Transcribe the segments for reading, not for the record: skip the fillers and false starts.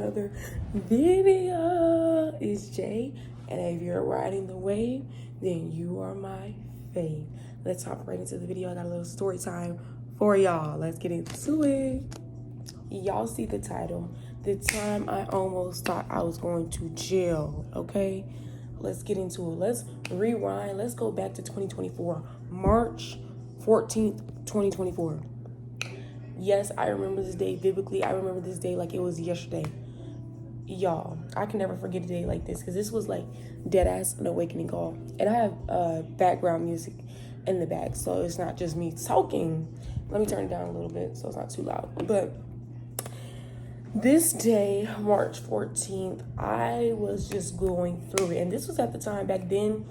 another video. It's Jay, and if you're riding the wave, then you are my fave. Let's hop right into the video. I got a little story time for y'all. Let's get into it. Y'all see the title, The Time I Almost Thought I Was Going to Jail, okay? Let's get into it. Let's rewind. Let's go back to 2024, March 14th, 2024. Yes, I remember this day vividly. I remember this day like it was yesterday. Y'all, I can never forget a day like this because this was like dead ass an awakening call. And I have background music in the back, so it's not just me talking. Let me turn it down a little bit so it's not too loud. But this day, March 14th, I was just going through it. And this was at the time back then,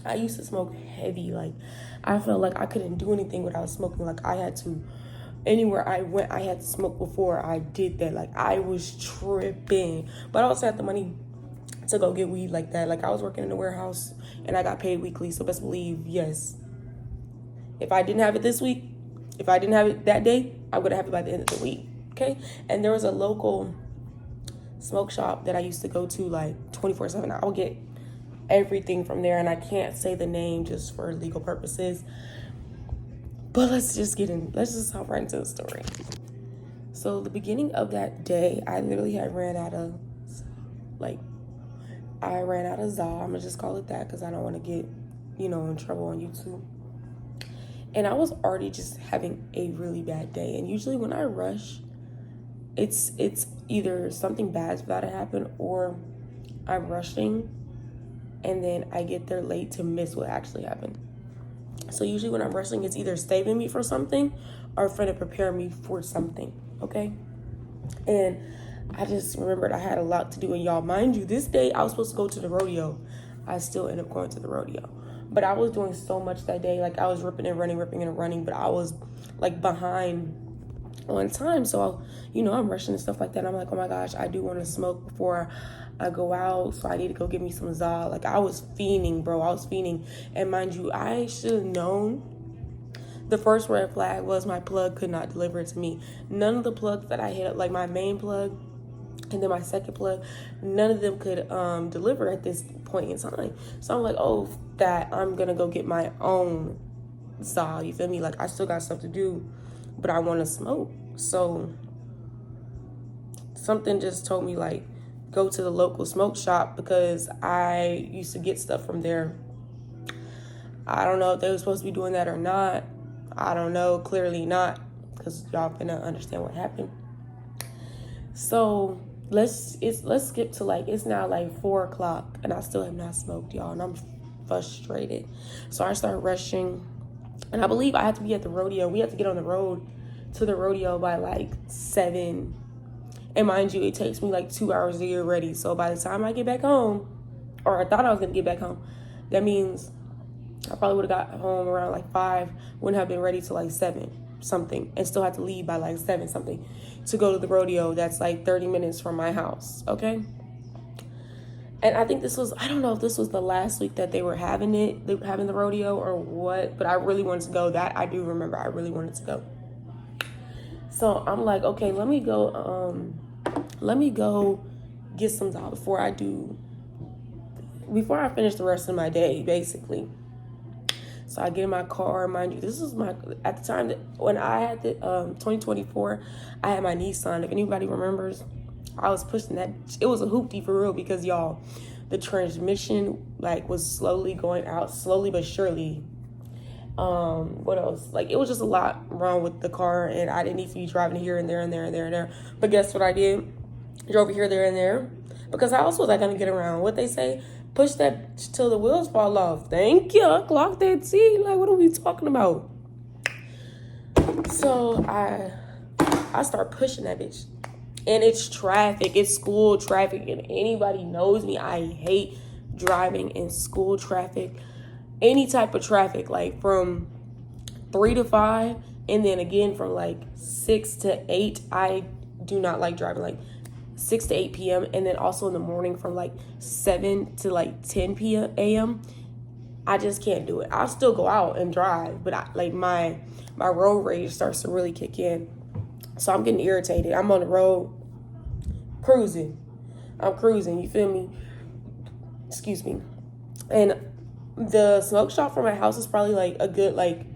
I used to smoke heavy. Like, I felt like I couldn't do anything without smoking. Like, I had to, anywhere I went, I had to smoke before I did that. Like, I was tripping. But I also had the money to go get weed like that. Like, I was working in a warehouse and I got paid weekly. So best believe, yes, if I didn't have it this week, if I didn't have it that day, I would have it by the end of the week. Okay, and there was a local smoke shop that I used to go to like 24/7. I would get everything from there, and I can't say the name just for legal purposes. But let's just hop right into the story. So the beginning of that day, I literally had ran out of za. I'm gonna just call it that because I don't want to get, in trouble on YouTube. And I was already just having a really bad day. And usually when I rush, it's either something bad's about to happen or I'm rushing and then I get there late to miss what actually happened. So usually when I'm rushing, it's either saving me for something or trying to prepare me for something, okay? And I just remembered I had a lot to do. And y'all, mind you, this day I was supposed to go to the rodeo. I still ended up going to the rodeo. But I was doing so much that day. Like, I was ripping and running, but I was like behind on time. So, I'm rushing and stuff like that. I'm like, oh my gosh, I do want to smoke before I go out. So I need to go get me some za. Like, I was fiending, bro. I was fiending. And mind you, I should have known. The first red flag was my plug could not deliver it to me. None of the plugs that I hit, like my main plug and then my second plug, none of them could deliver at this point in time. So I'm like, I'm gonna go get my own za. You feel me? Like, I still got stuff to do, but I want to smoke. So something just told me, like, go to the local smoke shop because I used to get stuff from there. I don't know if they were supposed to be doing that or not. I don't know. Clearly not, because y'all gonna understand what happened. So let's skip to it's now like 4:00 and I still have not smoked, y'all, and I'm frustrated. So I started rushing, and I believe I had to be at the rodeo. We had to get on the road to the rodeo by like 7. And mind you, it takes me like 2 hours to get ready. So by the time I get back home, or I thought I was gonna get back home, that means I probably would have got home around like 5, wouldn't have been ready till like 7 something, and still had to leave by like 7 something to go to the rodeo. That's like 30 minutes from my house, okay? And I think I don't know if this was the last week that they were having the rodeo or what, but I really wanted to go. That I do remember, I really wanted to go. So I'm like, okay, let me go get some za before I finish the rest of my day, basically. So I get in my car. Mind you, this is at the time that when I had the 2024, I had my Nissan. If anybody remembers, I was pushing that. It was a hoopty for real because, y'all, the transmission was slowly going out, slowly but surely. What else? It was just a lot wrong with the car, and I didn't need to be driving here and there and there and there and there. But guess what I did? Drove here, there, and there, because how else was I gonna get around? What they say? Push that till the wheels fall off. Thank you. Clock that T. What are we talking about? So I start pushing that bitch. And it's traffic. It's school traffic. And anybody knows me, I hate driving in school traffic. Any type of traffic, from 3 to 5. And then again from 6 to 8. I do not like driving 6 to 8 p.m. and then also in the morning from 7 to 10 p.m. a.m. I just can't do it. I'll still go out and drive, but my road rage starts to really kick in. So I'm getting irritated. I'm on the road cruising. I'm cruising, you feel me? Excuse me. And the smoke shop from my house is probably like a good like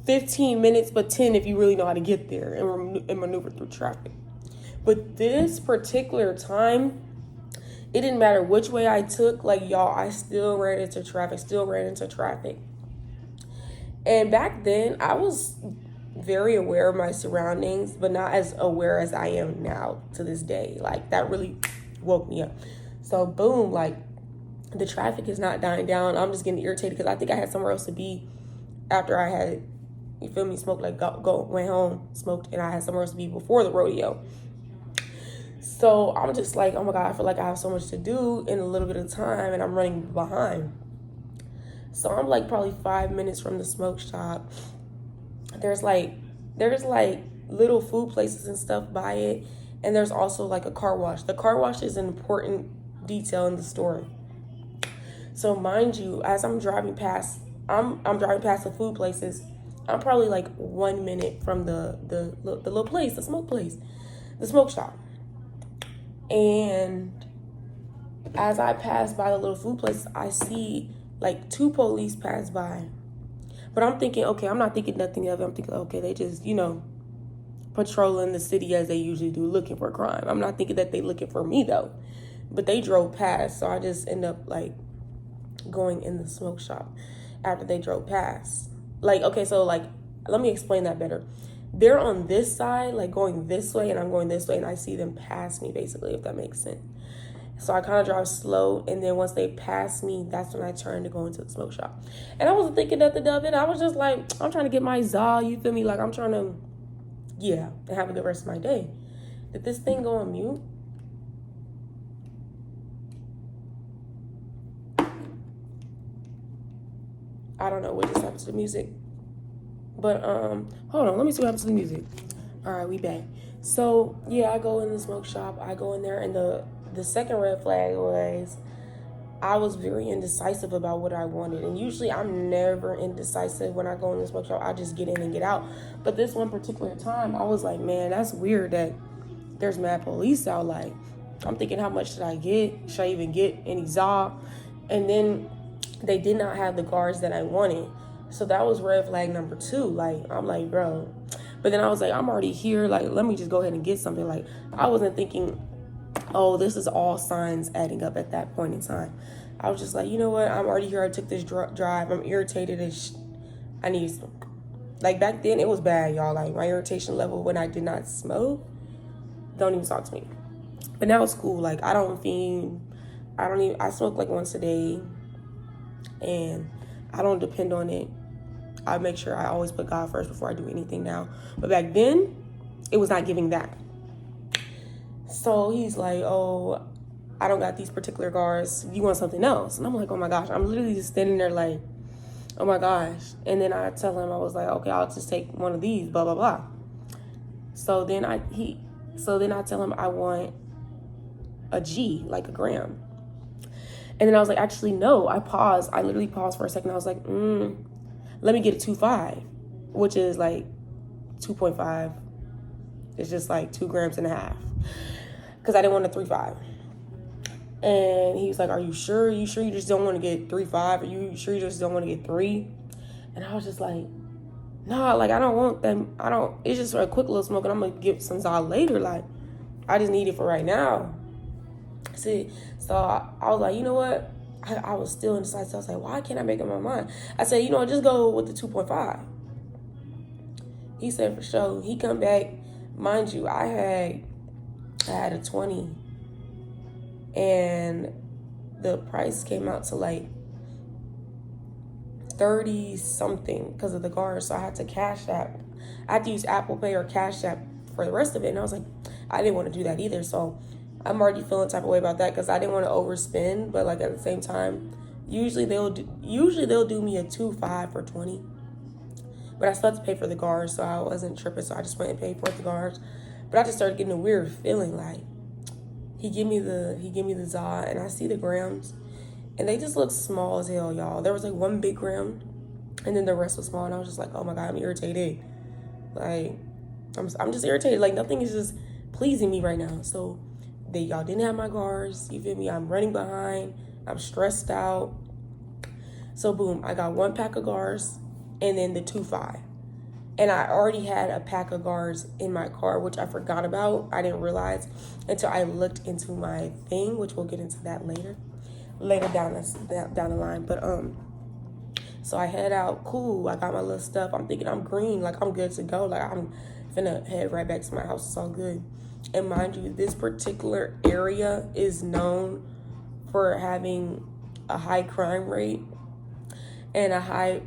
15 minutes, but 10 if you really know how to get there and maneuver through traffic. But this particular time, it didn't matter which way I took, like y'all, I still ran into traffic. And back then, I was very aware of my surroundings, but not as aware as I am now to this day. Like, that really woke me up. So, boom, like, the traffic is not dying down. I'm just getting irritated because I think I had somewhere else to be after I had, you feel me, smoked, like, went home, smoked, and I had somewhere else to be before the rodeo. So I'm just like, oh my God, I feel like I have so much to do in a little bit of time and I'm running behind. So I'm like probably 5 minutes from the smoke shop. There's like little food places and stuff by it. And there's also like a car wash. The car wash is an important detail in the story. So mind you, as I'm driving past, I'm driving past the food places. I'm probably like 1 minute from the little place, the smoke shop. And as I pass by the little food place, I see like 2 police pass by. But I'm thinking, okay, I'm not thinking nothing of it. I'm thinking, okay, they just, patrolling the city as they usually do, looking for crime. I'm not thinking that they looking for me though. But they drove past, so I just end up like going in the smoke shop after they drove past. Like, okay, so like, let me explain that better. They're on this side, like going this way, and I'm going this way, and I see them pass me, basically, if that makes sense. So I kind of drive slow, and then once they pass me, that's when I turn to go into the smoke shop. And I wasn't thinking nothing of it. I was just like, I'm trying to get my za, you feel me? Like, I'm trying to, and have a good rest of my day. Did this thing go on mute? I don't know what just happened to the music. But, hold on, let me see what happens to the music. All right, we back. So, I go in the smoke shop. I go in there, and the second red flag was I was very indecisive about what I wanted. And usually I'm never indecisive when I go in the smoke shop. I just get in and get out. But this one particular time, I was like, man, that's weird that there's mad police out. Like, I'm thinking, how much should I get? Should I even get any za? And then they did not have the guards that I wanted. So that was red flag number 2. Like, I'm like, bro. But then I was like, I'm already here. Like, let me just go ahead and get something. Like, I wasn't thinking, oh, this is all signs adding up at that point in time. I was just like, you know what? I'm already here. I took this drive. I'm irritated as I need some. Like, back then, it was bad, y'all. Like, my irritation level when I did not smoke, don't even talk to me. But now it's cool. Like, I smoke like once a day. And I don't depend on it. I make sure I always put God first before I do anything now. But back then, it was not giving that. So he's like, oh, I don't got these particular guards. You want something else? And I'm like, oh my gosh. I'm literally just standing there like, oh my gosh. And then I tell him, I was like, okay, I'll just take one of these, blah, blah, blah. So then I tell him I want a G, like a gram. And then I was like, actually, no. I paused. I literally paused for a second. I was like, let me get a 2.5, which is like 2.5. It's just like 2.5 grams. Because I didn't want a 3.5. And he was like, are you sure? You sure you just don't want to get 3.5? Are you sure you just don't want to get 3? And I was just like, nah, like, I don't want them. It's just for a quick little smoke, and I'm going to get some Zal later. Like, I just need it for right now. See, so I was like, you know what? I was still indecisive. I was like, why can't I make up my mind? I said, just go with the 2.5. He said, for sure. He come back. Mind you, I had a 20. And the price came out to like 30 something because of the guards. So I had to cash app. I had to use Apple Pay or Cash App for the rest of it. And I was like, I didn't want to do that either. So I'm already feeling type of way about that because I didn't want to overspend. But like at the same time, usually they'll do me a 2.5 for 20. But I still had to pay for the guards, so I wasn't tripping. So I just went and paid for the guards. But I just started getting a weird feeling like he give me the za, and I see the grams, and they just look small as hell, y'all. There was like one big gram, and then the rest was small, and I was just like, oh my God, I'm irritated. Like, I'm just irritated. Like, nothing is just pleasing me right now. So y'all didn't have my cars. You feel me? I'm running behind. I'm stressed out. So boom, I got 1 pack of guards and then the 2.5. And I already had a pack of guards in my car, which I forgot about. I didn't realize until I looked into my thing, which we'll get into that later down the line. But so I head out, cool. I got my little stuff. I'm thinking I'm green, like I'm good to go. Like I'm finna head right back to my house. It's all good. And mind you, this particular area is known for having a high crime rate and a high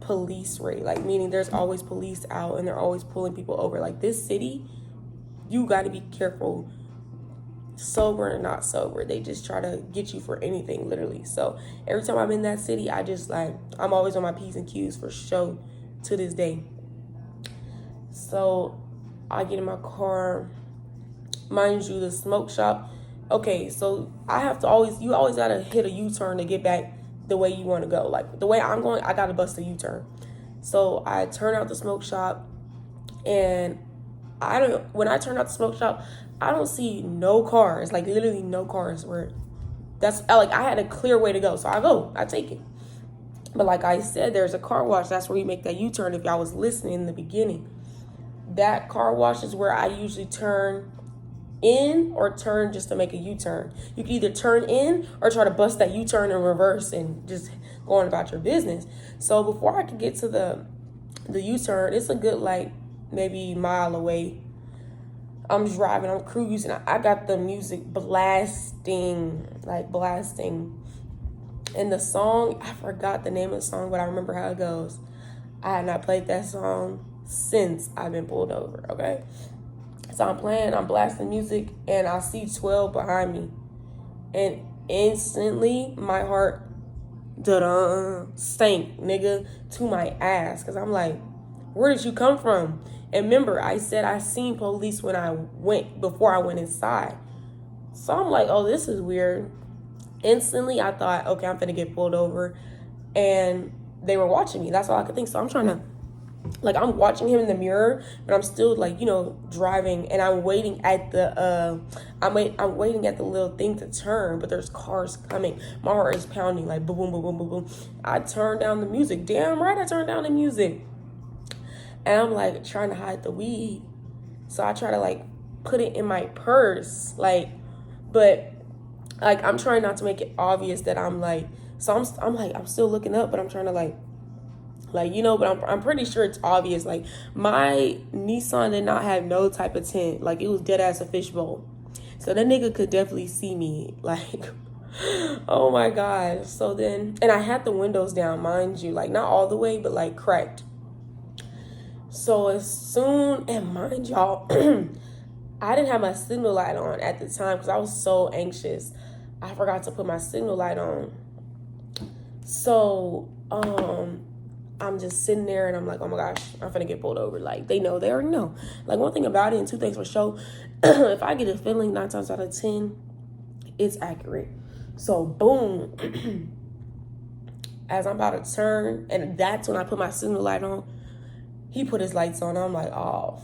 police rate, like meaning there's always police out and they're always pulling people over. Like this city, you got to be careful, sober or not sober. They just try to get you for anything, literally. So every time I'm in that city, I just like, I'm always on my P's and Q's for show to this day. So I get in my car, mind you, the smoke shop. Okay, so you always gotta hit a U-turn to get back the way you want to go. Like the way I'm going, I gotta bust a U-turn. So I turn out the smoke shop, and when I turn out the smoke shop, I don't see no cars, like literally no cars. I had a clear way to go. So I take it. But like I said, there's a car wash. That's where you make that U-turn. If y'all was listening in the beginning, that car wash is where I usually turn in or turn just to make a U-turn. You can either turn in or try to bust that U-turn in reverse and just go on about your business. So before I could get to the U-turn, it's a good like maybe mile away. I'm driving, I'm cruising. I got the music blasting. And the song, I forgot the name of the song, but I remember how it goes. I had not played that song since I've been pulled over, okay? So I'm blasting music, and I see 12 behind me. And instantly, my heart sank, nigga, to my ass. Because I'm like, where did you come from? And remember, I said I seen police before I went inside. So I'm like, oh, this is weird. Instantly, I thought, okay, I'm finna get pulled over. And they were watching me. That's all I could think. So I'm trying to, I'm watching him in the mirror, but I'm still driving, and I'm waiting at the I'm waiting at the little thing to turn, but there's cars coming. My heart is pounding like boom, boom, boom, boom, boom, boom. I turned down the music. Damn right, I turned down the music, and I'm like trying to hide the weed. So I try to put it in my purse, but I'm trying not to make it obvious that I'm I'm still looking up, but I'm trying to but I'm pretty sure it's obvious. My Nissan did not have no type of tint. It was dead ass a fishbowl. So that nigga could definitely see me. Oh my God. So then, and I had the windows down, mind you, not all the way, but cracked. So and mind y'all, I didn't have my signal light on at the time because I was so anxious. I forgot to put my signal light on. So, I'm just sitting there and I'm like, oh my gosh, I'm finna get pulled over. They already know. One thing about it, and two things for sure, if I get a feeling 9 times out of 10, it's accurate. So boom, as I'm about to turn, and that's when I put my signal light on, he put his lights on. I'm like, oh,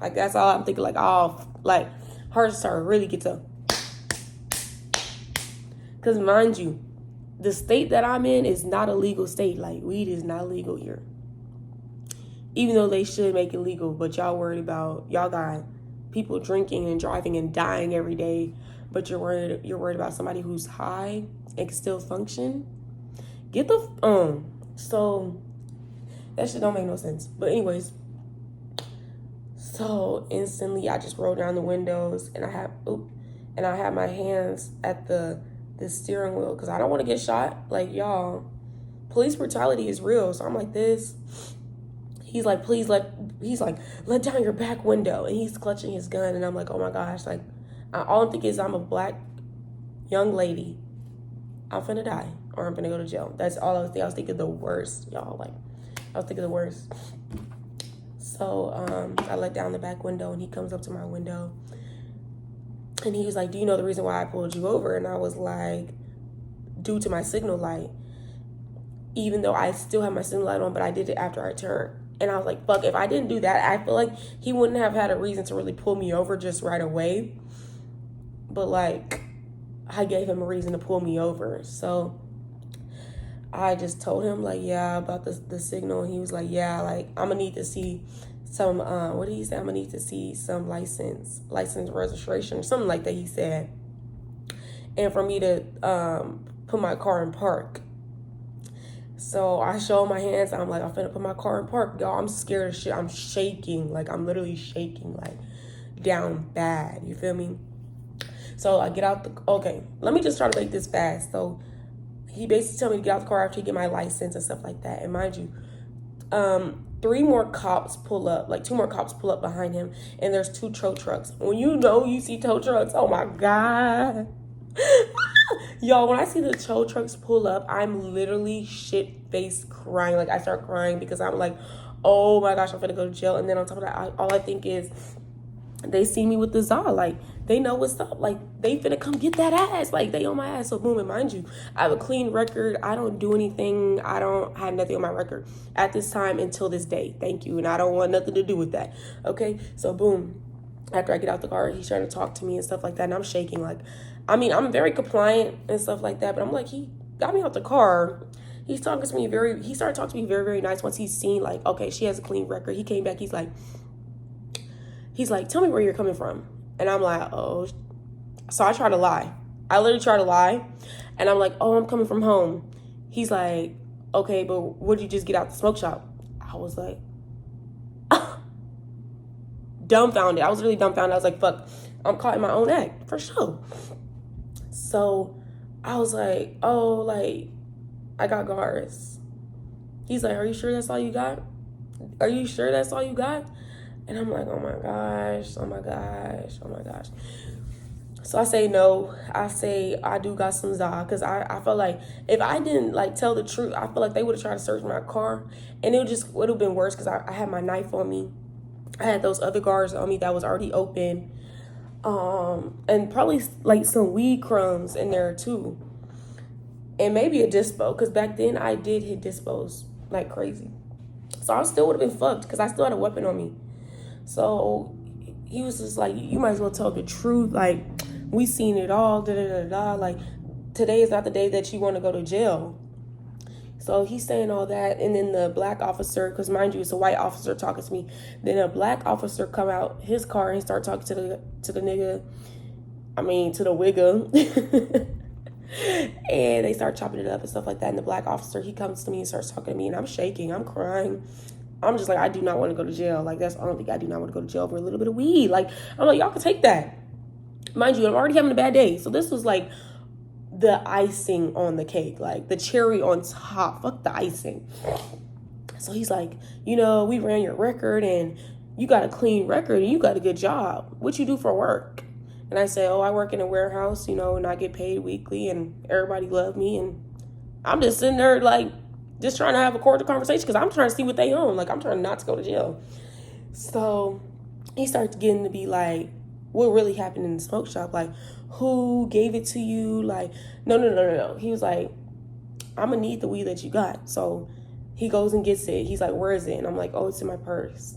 that's all I'm thinking. Heart started really get to, because mind you, the state that I'm in is not a legal state. Weed is not legal here. Even though they should make it legal, but y'all got people drinking and driving and dying every day, but you're worried about somebody who's high and can still function. Get the so that shit don't make no sense. But anyways, so instantly I just roll down the windows, and I have my hands at the steering wheel because I don't want to get shot. Y'all, police brutality is real. So I'm like this. He's like, please let down your back window, and he's clutching his gun, and I'm like, oh my gosh, all I'm thinking is I'm a black young lady. I'm finna die or I'm finna go to jail. That's all I was thinking. I was thinking the worst, y'all. I was thinking the worst. So I let down the back window, and he comes up to my window. And he was like, do you know the reason why I pulled you over? And I was like, due to my signal light. Even though I still have my signal light on, but I did it after I turned. And I was like, fuck, if I didn't do that, I feel like he wouldn't have had a reason to really pull me over just right away. But like, I gave him a reason to pull me over. So I just told him like, yeah, about the signal. And he was like, yeah, like I'm gonna need to see some, what did he say? I'm gonna need to see some license registration or something like that, he said. And for me to put my car in park. So I show my hands. I'm like, I'm finna put my car in park. Y'all, I'm scared of shit. I'm shaking. Like, I'm literally shaking, like, down bad. You feel me? So I get out okay, let me just try to make this fast. So he basically told me to get out the car after he get my license and stuff like that. And mind you, 3 more cops pull up, like 2 more cops pull up behind him. And there's 2 tow trucks. When you see tow trucks, oh my God. Y'all, when I see the tow trucks pull up, I'm literally shit-faced crying. Like, I start crying because I'm like, oh my gosh, I'm finna go to jail. And then on top of that, all I think is they see me with the za. Like, they know what's up. Like, they finna come get that ass. Like, they on my ass. So, boom, and mind you, I have a clean record. I don't do anything. I don't have nothing on my record at this time until this day. Thank you. And I don't want nothing to do with that. Okay? So, boom. After I get out the car, he's trying to talk to me and stuff like that. And I'm shaking. Like, I mean, I'm very compliant and stuff like that. But I'm like, he got me out the car. He started talking to me very, very nice once he's seen, like, okay, she has a clean record. He came back. He's like, tell me where you're coming from. And I'm like, oh. So I try to lie. I literally try to lie. And I'm like, oh, I'm coming from home. He's like, okay, but where'd you just get out the smoke shop? I was like, dumbfounded. I was really dumbfounded. I was like, fuck, I'm caught in my own act, for sure. So I was like, oh, like, I got guards. He's like, are you sure that's all you got? Are you sure that's all you got? And I'm like, oh my gosh, oh my gosh, oh my gosh. So I say no. I say I do got some za, because I felt like if I didn't like tell the truth, I feel like they would have tried to search my car, and it would have been worse because I had my knife on me. I had those other guards on me that was already open, and probably like some weed crumbs in there too, and maybe a dispo, because back then I did hit dispos like crazy. So I still would have been fucked because I still had a weapon on me. So he was just like, you might as well tell the truth. Like, we seen it all, da da da da. Like, today is not the day that you want to go to jail. So he's saying all that, and then the black officer, because mind you, it's a white officer talking to me. Then a black officer come out his car and start talking to the nigga. I mean, to the wigger. And they start chopping it up and stuff like that. And the black officer, he comes to me and starts talking to me, and I'm shaking, I'm crying. I'm just like, I do not want to go to jail. Like, that's the only thing. I do not want to go to jail for a little bit of weed. Like, I'm like, y'all can take that. Mind you, I'm already having a bad day. So this was like the icing on the cake, like the cherry on top. Fuck the icing. So he's like, we ran your record and you got a clean record and you got a good job. What you do for work? And I say, oh, I work in a warehouse, and I get paid weekly and everybody love me. And I'm just sitting there like, just trying to have a cordial conversation because I'm trying to see what they own. Like, I'm trying not to go to jail. So he starts getting to be like, what really happened in the smoke shop? Like, who gave it to you? Like, no. He was like, I'm going to need the weed that you got. So he goes and gets it. He's like, where is it? And I'm like, oh, it's in my purse.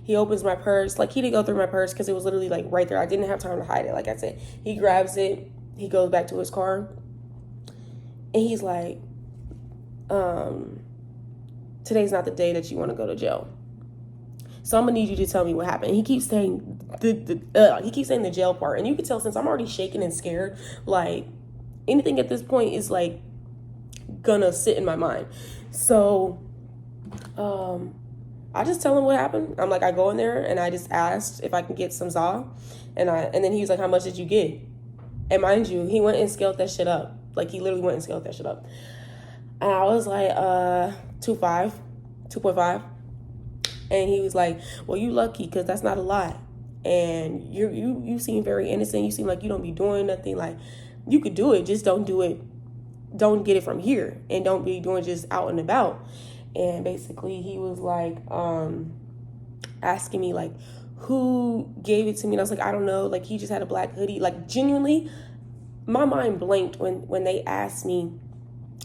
He opens my purse. Like, he didn't go through my purse because it was literally like right there. I didn't have time to hide it. Like I said, he grabs it. He goes back to his car. And he's like, today's not the day that you want to go to jail. So I'm gonna need you to tell me what happened. He keeps saying the jail part, and you can tell since I'm already shaking and scared, like anything at this point is like gonna sit in my mind. So I just tell him what happened. I'm like, I go in there and I just asked if I can get some za, and then he was like, how much did you get? And mind you, he went and scaled that shit up. Like, he literally went and scaled that shit up. And I was like, 2.5. And he was like, well, you lucky because that's not a lot. And you seem very innocent. You seem like you don't be doing nothing. Like, you could do it. Just don't do it. Don't get it from here. And don't be doing just out and about. And basically he was like, asking me like, who gave it to me? And I was like, I don't know. Like, he just had a black hoodie. Like, genuinely, my mind blanked when they asked me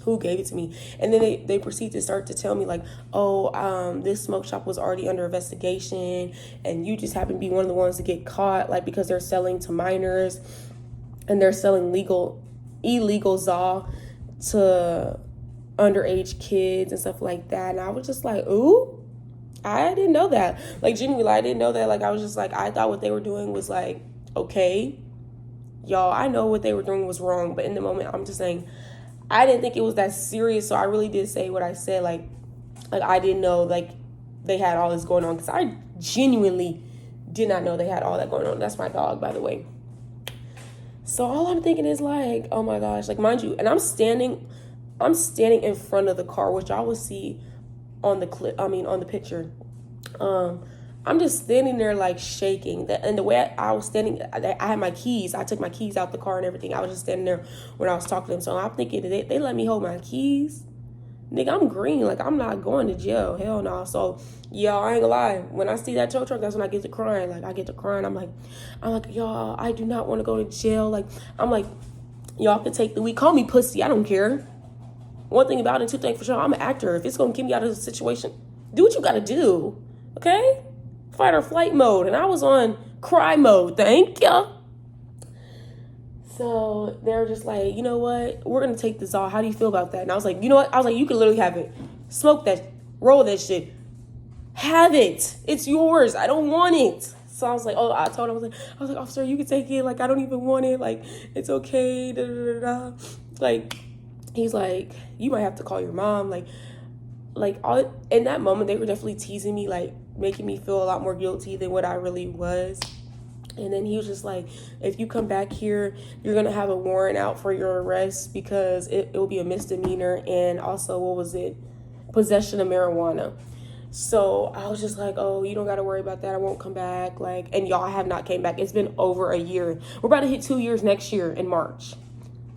who gave it to me. And then they proceed to start to tell me like, oh, this smoke shop was already under investigation, and you just happen to be one of the ones to get caught, like, because they're selling to minors, and they're selling illegal za to underage kids and stuff like that. And I was just like, ooh, I didn't know that. Like, genuinely, I didn't know that. Like, I was just like, I thought what they were doing was like, okay, y'all, I know what they were doing was wrong, but in the moment, I'm just saying, I didn't think it was that serious. So I really did say what I said. Like I didn't know like they had all this going on, because I genuinely did not know they had all that going on. That's my dog, by the way. So all I'm thinking is like, oh my gosh, like, mind you, and I'm standing in front of the car, which y'all will see on the picture. I'm just standing there like shaking. And the way I was standing, I had my keys. I took my keys out the car and everything. I was just standing there when I was talking to them. So I'm thinking, they let me hold my keys? Nigga, I'm green. Like, I'm not going to jail. Hell no. So, yeah, I ain't gonna lie. When I see that tow truck, that's when I get to crying. Like, I get to crying. I'm like, y'all, I do not want to go to jail. Like, I'm like, y'all can take the week. Call me pussy. I don't care. One thing about it, two things for sure, I'm an actor. If it's going to get me out of the situation, do what you got to do. Okay? Fight or flight mode. And I was on cry mode. Thank ya. So they're just like, you know what? We're going to take this off. How do you feel about that? And I was like, you know what? I was like, you can literally have it. Smoke that. Roll that shit. Have it. It's yours. I don't want it. So I was like, I told him, I was like, officer, you can take it. Like, I don't even want it. Like, it's okay. Da, da, da, da. Like, he's like, you might have to call your mom. Like all in that moment, they were definitely teasing me, like making me feel a lot more guilty than what I really was. And then he was just like, if you come back here, you're going to have a warrant out for your arrest, because it will be a misdemeanor. And also, what was it? Possession of marijuana. So I was just like, oh, you don't got to worry about that. I won't come back. Like, and y'all have not came back. It's been over a year. We're about to hit 2 years next year in March.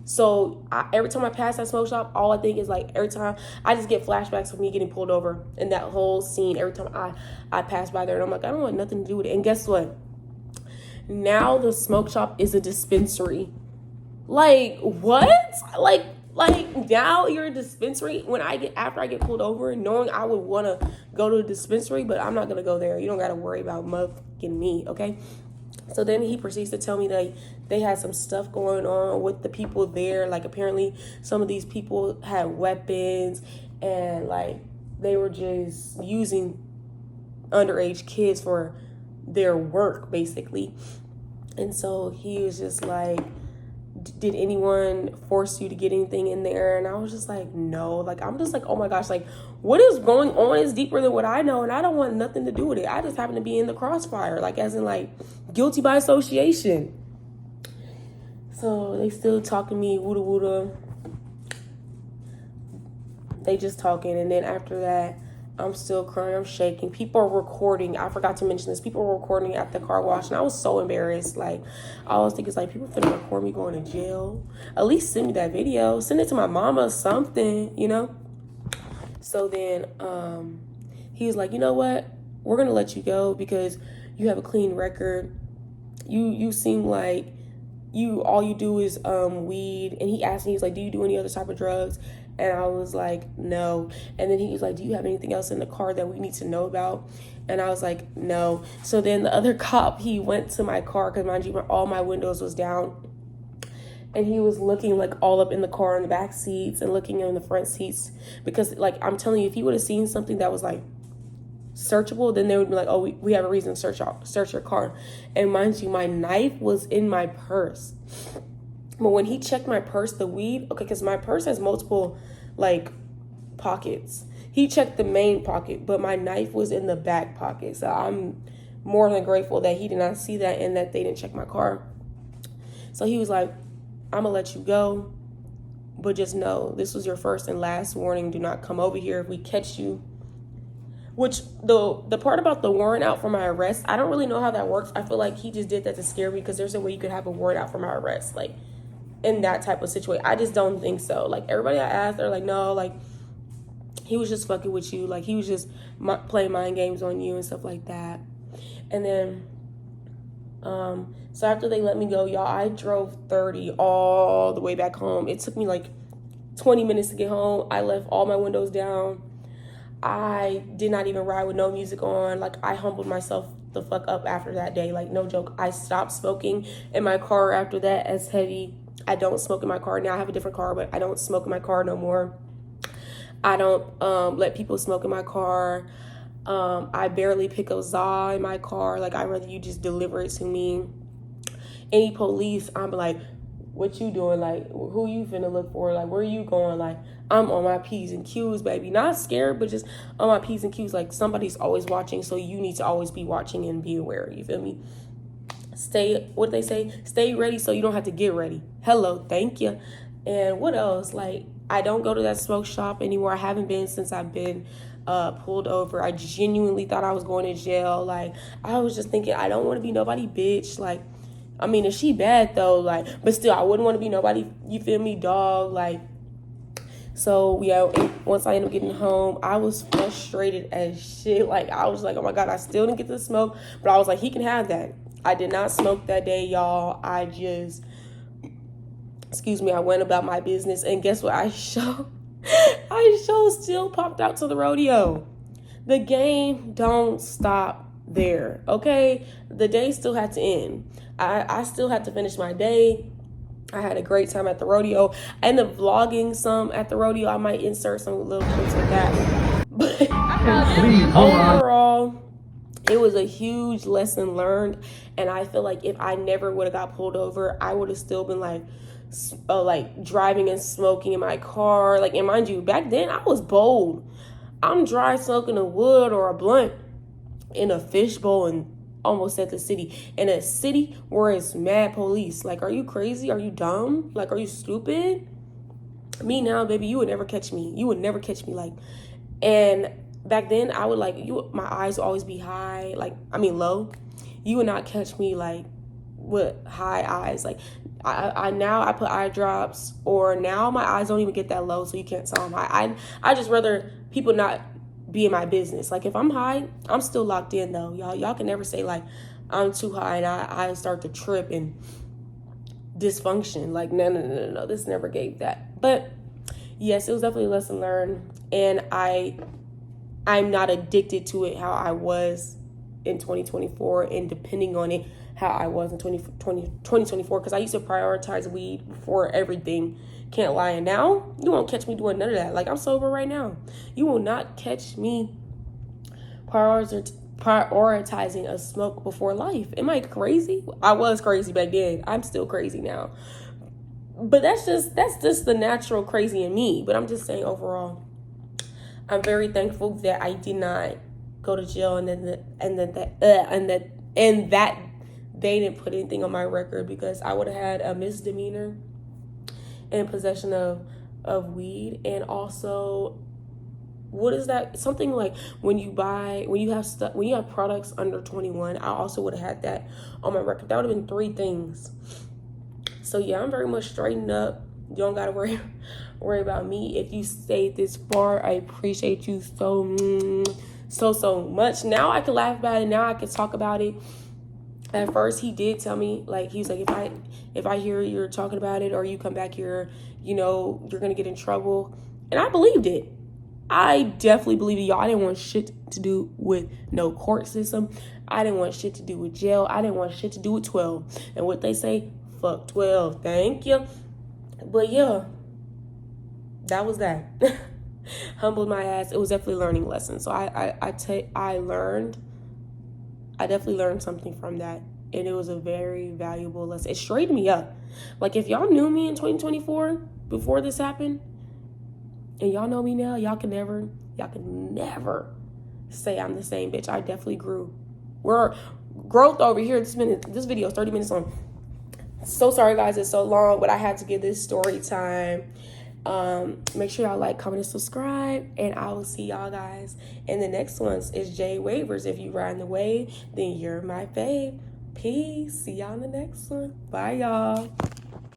So every time I pass that smoke shop, all I think is like, every time I just get flashbacks of me getting pulled over and that whole scene. Every time I pass by there, and I'm like, I don't want nothing to do with it. And guess what? Now the smoke shop is a dispensary. Like, what? Like now you're a dispensary. After I get pulled over, knowing I would want to go to a dispensary, but I'm not going to go there. You don't got to worry about motherfucking me, okay? So then he proceeds to tell me that they had some stuff going on with the people there. Like, apparently some of these people had weapons, and like they were just using underage kids for their work, basically. And so he was just like, did anyone force you to get anything in there? And I was just like, no. Like, I'm just like, oh my gosh, like, what is going on is deeper than what I know, and I don't want nothing to do with it. I just happen to be in the crossfire, like, as in, like, guilty by association. So they still talking to me, wooda wooda. They just talking, and then after that, I'm still crying, I'm shaking. People are recording. I forgot to mention this. People were recording at the car wash, and I was so embarrassed. Like, I always think it's like, people finna record me going to jail. At least send me that video. Send it to my mama or something, you know? So then he was like, you know what? We're going to let you go because you have a clean record. You seem like all you do is weed. And he asked me, he's like, do you do any other type of drugs? And I was like, no. And then he was like, do you have anything else in the car that we need to know about? And I was like, no. So then the other cop, he went to my car, because mind you, all my windows was down. And he was looking like all up in the car in the back seats and looking in the front seats. Because like, I'm telling you, if he would have seen something that was like searchable, then they would be like, oh, we have a reason to search your car. And mind you, my knife was in my purse. But when he checked my purse, the weed, okay, because my purse has multiple, like, pockets. He checked the main pocket, but my knife was in the back pocket. So I'm more than grateful that he did not see that and that they didn't check my car. So he was like, I'm going to let you go, but just know this was your first and last warning. Do not come over here if we catch you. Which, the part about the warrant out for my arrest, I don't really know how that works. I feel like he just did that to scare me, because there's a way you could have a warrant out for my arrest. Like, in that type of situation. I just don't think so. Like, everybody I asked, they're like, no, like, he was just fucking with you. Like, he was just playing mind games on you and stuff like that. And then, so after they let me go, y'all, I drove 30 all the way back home. It took me like 20 minutes to get home. I left all my windows down. I did not even ride with no music on. Like, I humbled myself the fuck up after that day. Like, no joke. I stopped smoking in my car after that as heavy. I don't smoke in my car now. I have a different car, but I don't smoke in my car no more. I don't let people smoke in my car. I barely pick up za in my car. Like, I'd rather you just deliver it to me. Any police, I'm like, what you doing? Like, who you finna look for? Like, where you going? Like, I'm on my P's and Q's, baby. Not scared, but just on my P's and Q's. Like, somebody's always watching, so you need to always be watching and be aware. You feel me? What they say? Stay ready so you don't have to get ready. Hello, thank you. And what else? Like, I don't go to that smoke shop anymore. I haven't been since I've been pulled over. I genuinely thought I was going to jail. Like, I was just thinking, I don't want to be nobody bitch. Like, I mean, is she bad though? Like, but still, I wouldn't want to be nobody, you feel me, dog? Like, so yeah, once I ended up getting home, I was frustrated as shit. Like, I was like, oh my God, I still didn't get to smoke. But I was like, he can have that. I did not smoke that day, y'all. I went about my business. And guess what? I still popped out to the rodeo. The game don't stop there, okay? The day still had to end. I still had to finish my day. I had a great time at the rodeo. I ended up vlogging some at the rodeo. I might insert some little clips of that. But overall, it was a huge lesson learned. And I feel like if I never would have got pulled over, I would have still been like driving and smoking in my car. Like, and mind you, back then I was bold. I'm dry smoking a wood or a blunt in a fishbowl and almost at the city. In a city where it's mad police. Like, are you crazy? Are you dumb? Like, are you stupid? Me now, baby, you would never catch me. You would never catch me. Like, and back then I would my eyes would always be high. Like, I mean low. You would not catch me like with high eyes. Like, I now I put eye drops, or now my eyes don't even get that low, so you can't tell I'm high. I just rather people not be in my business. Like, if I'm high, I'm still locked in though. Y'all can never say like I'm too high and I start to trip and dysfunction. Like, no. This never gave that. But yes, it was definitely a lesson learned, and I'm not addicted to it how I was in 2024, and depending on it how I was in 2024, because I used to prioritize weed before everything. Can't lie. And now you won't catch me doing none of that. Like, I'm sober right now. You will not catch me prioritizing a smoke before life. Am I crazy? I was crazy back then. I'm still crazy now. But that's just the natural crazy in me. But I'm just saying, overall, I'm very thankful that I did not go to jail, and that they didn't put anything on my record, because I would have had a misdemeanor in possession of weed. And also, what is that? Something like when you have products under 21, I also would have had that on my record. That would have been 3 things. So yeah, I'm very much straightened up. You don't gotta worry about me. If you stayed this far, I appreciate you so much. Now I can laugh about it. Now I can talk about it. At first, he did tell me, like, he was like, if I hear you're talking about it, or you come back here, you know, you're gonna get in trouble. And I believed it. I definitely believe it, y'all. I didn't want shit to do with no court system. I didn't want shit to do with jail. I didn't want shit to do with 12. And what they say, fuck 12. Thank you. But yeah, that was that. Humbled my ass. It was definitely a learning lesson. So I definitely learned something from that. And it was a very valuable lesson. It straightened me up. Like, if y'all knew me in 2024 before this happened, and y'all know me now, y'all can never say I'm the same bitch. I definitely grew. We're growth over here. This video is 30 minutes long. So sorry guys, it's so long, but I had to give this story time. Make sure y'all like, comment, and subscribe, and I will see y'all guys in the next ones. It's Jay Waivers. If you riding the wave, then you're my fave. Peace. See y'all in the next one. Bye, y'all.